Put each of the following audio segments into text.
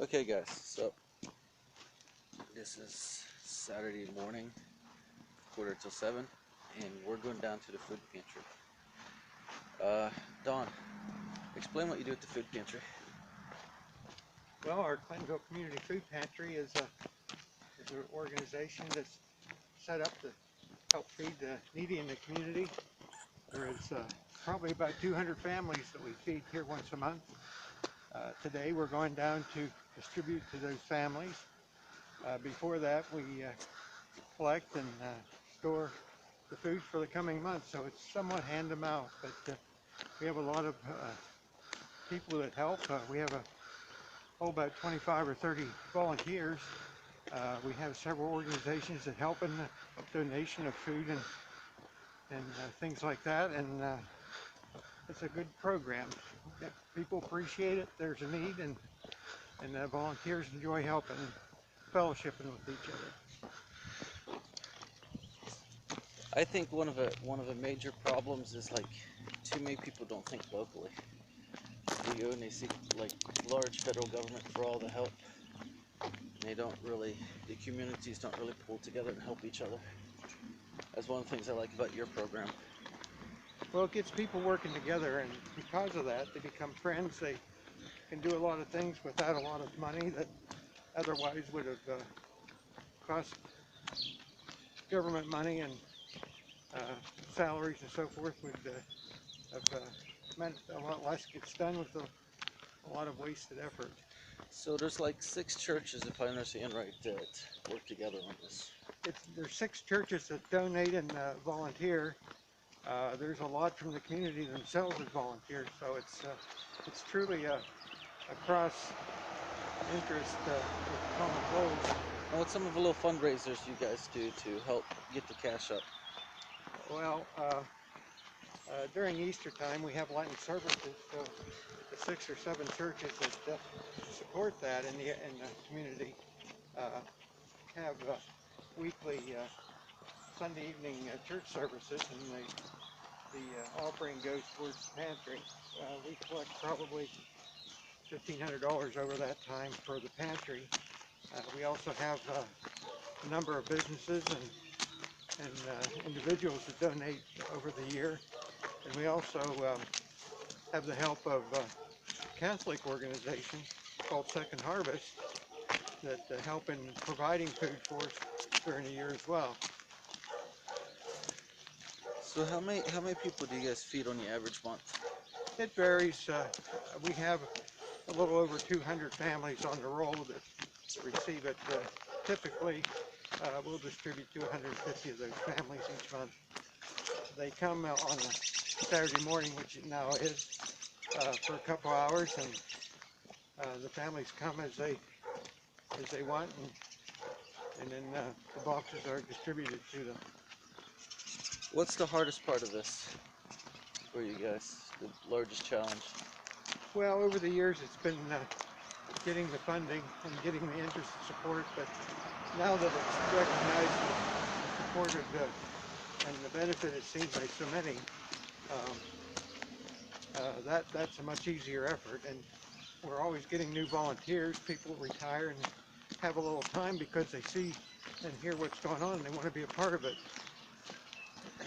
Okay guys, so this is Saturday morning, quarter till 7, and we're going down to the food pantry. Don, explain what you do at the food pantry. Well, our Clintonville Community Food Pantry is an organization that's set up to help feed the needy in the community. There is probably about 200 families that we feed here once a month. Today we're going down to distribute to those families. Before that we collect and store the food for the coming month, so it's somewhat hand to mouth, but we have a lot of people that help. We have about 25 or 30 volunteers. We have several organizations that help in the donation of food and things like that, and it's a good program. People appreciate it. There's a need, and volunteers enjoy helping and fellowshipping with each other. I think one of the major problems is like too many people don't think locally. They go and they seek like large federal government for all the help. They don't really, the communities don't really pull together and help each other. That's one of the things I like about your program. Well, it gets people working together, and because of that, they become friends. They can do a lot of things without a lot of money that otherwise would have cost government money, and salaries and so forth would have meant a lot less gets done with a lot of wasted effort. So there's like 6 churches, if I understand right, that work together on this. There's 6 churches that donate and volunteer. There's a lot from the community themselves that volunteer, so it's truly a cross interest with common goals. And what's some of the little fundraisers you guys do to help get the cash up? Well, during Easter time we have Lenten services, so the 6 or 7 churches that support that in the community have weekly Sunday evening church services, and the offering goes towards the pantry. We collect probably $1,500 over that time for the pantry. We also have a number of businesses and individuals that donate over the year, and we also have the help of a Catholic organization called Second Harvest that help in providing food for us during the year as well. So how many people do you guys feed on the average month? It varies. We have a little over 200 families on the roll that receive it. Typically, we'll distribute to 150 of those families each month. They come on a Saturday morning, which it now is, for a couple hours, and the families come as they want, and then the boxes are distributed to them. What's the hardest part of this for you guys? The largest challenge? Well, over the years it's been getting the funding and getting the interest and support, but now that it's recognized and supported and the benefit is seen by so many, that's a much easier effort, and we're always getting new volunteers. People retire and have a little time because they see and hear what's going on and they want to be a part of it.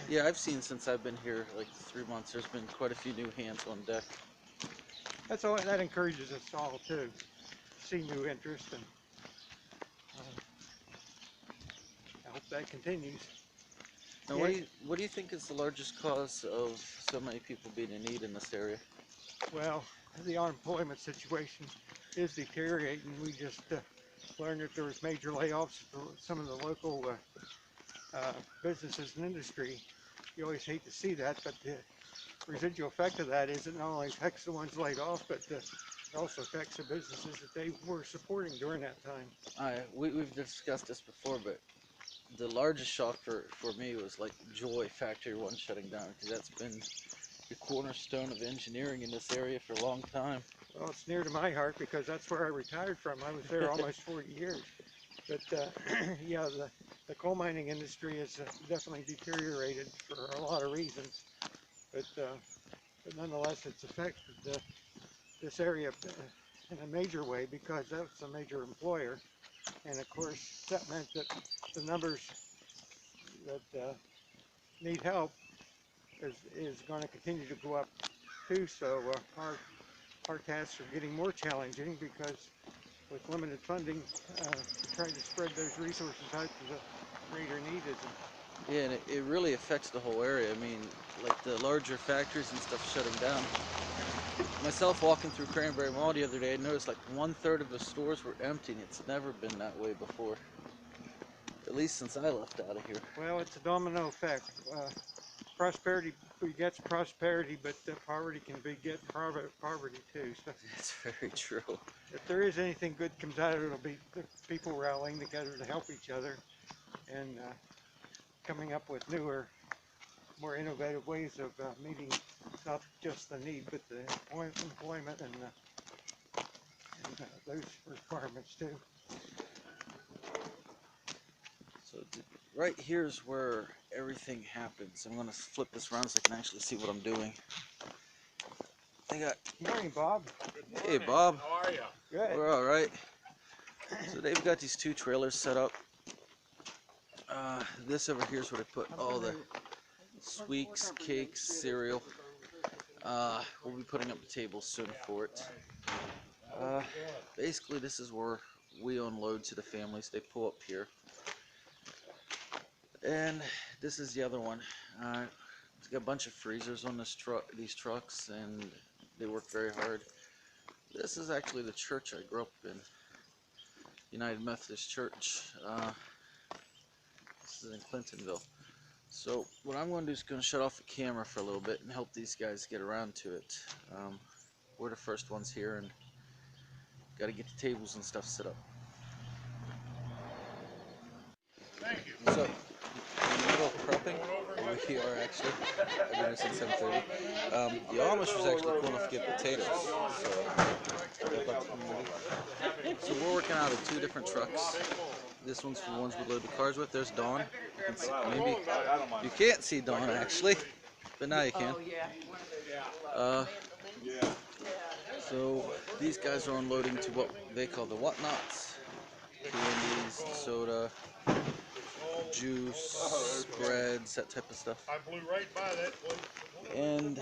Yeah, I've seen since I've been here like 3 months, there's been quite a few new hands on deck. That encourages us all to see new interest, and I hope that continues. Now, Yeah. what do you think is the largest cause of so many people being in need in this area? Well, the unemployment situation is deteriorating. We just learned that there was major layoffs for some of the local businesses and industry. You always hate to see that, but the residual effect of that is it not only affects the ones laid off, but it also affects the businesses that they were supporting during that time. We've discussed this before, but the largest shock for me was like Joy Factory 1 shutting down, because that's been the cornerstone of engineering in this area for a long time. Well, it's near to my heart because that's where I retired from. I was there almost 40 years. But yeah, the coal mining industry has definitely deteriorated for a lot of reasons. But nonetheless, it's affected this area in a major way because that's a major employer. And of course, that meant that the numbers that need help is going to continue to go up too. So our tasks are getting more challenging because with limited funding, trying to spread those resources out to the greater need is. Yeah, and it really affects the whole area. I mean, like the larger factories and stuff shutting down. Myself walking through Cranberry Mall the other day, I noticed like 1/3 of the stores were empty. It's never been that way before. At least since I left out of here. Well, it's a domino effect. Prosperity begets prosperity, but poverty can beget poverty too. So That's very true. if there is anything good comes out of it, it'll be the people rallying together to help each other and coming up with newer, more innovative ways of meeting not just the need, but the employment and those requirements too. So right here is where everything happens. I'm going to flip this around so I can actually see what I'm doing. They got. Good morning, Bob. Good morning. Hey, Bob. How are you? Good. We're all right. So they've got these 2 trailers set up. This over here is where they put all the sweets, cakes, cereal. We'll be putting up the tables soon for it. Basically, this is where we unload to the families. They pull up here. And this is the other one. It's got a bunch of freezers on these trucks, and they work very hard. This is actually the church I grew up in, United Methodist Church. This is in Clintonville. So what I'm going to do is going to shut off the camera for a little bit and help these guys get around to it. We're the first ones here, and got to get the tables and stuff set up. Thank you. So, in the middle of prepping, we are actually, I've been here since 7:30. The Amish was actually cool enough to get potatoes. So we're working out of 2 different trucks. This one's for the ones we load the cars with. There's Dawn. You can see, maybe you can't see Dawn actually, but now you can. So these guys are unloading to what they call the whatnots: candies, soda, juice, breads, that type of stuff. I blew right by that. And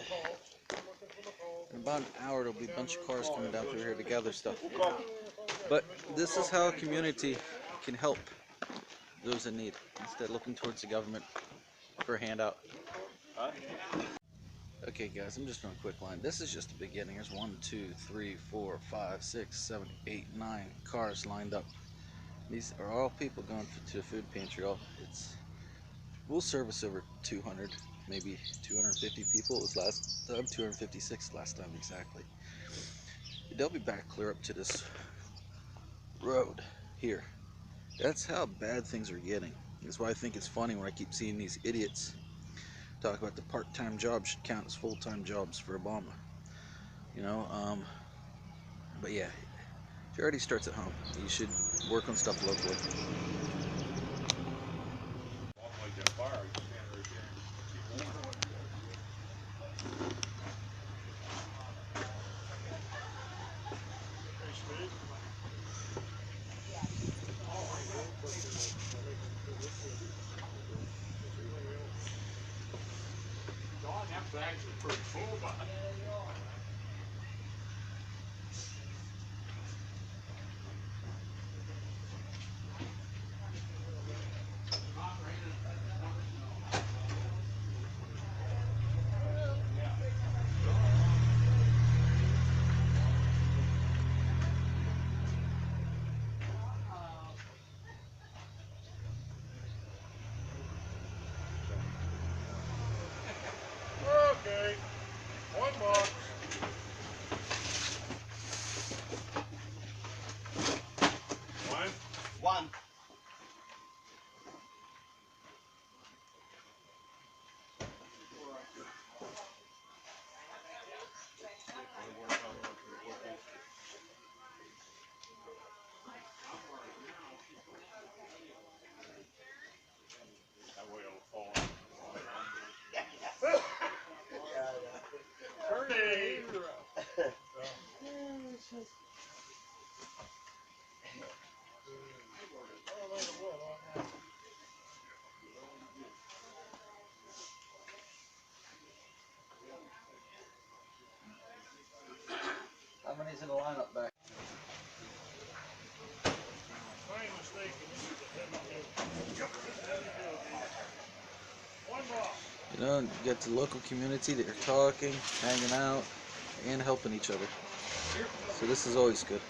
in about an hour, there'll be a bunch of cars coming down through here to gather stuff. But this is how a community can help those in need, instead of looking towards the government for a handout. Okay guys, I'm just doing a quick line. This is just the beginning. There's 1, 2, 3, 4, 5, 6, 7, 8, 9 cars lined up. These are all people going to the food pantry. We'll service over 200, maybe 250 people. It was last time 256 last time exactly. They'll be back clear up to this road here. That's how bad things are getting. That's why I think it's funny when I keep seeing these idiots talk about the part-time jobs should count as full-time jobs for Obama. You know, but yeah, charity starts at home. You should work on stuff locally. Bags are pretty full, but okay. 1 box. He's in the lineup back. If I ain't mistaken, this is a heavy duty. One loss. You know, you get the local community that you're talking, hanging out, and helping each other. So this is always good.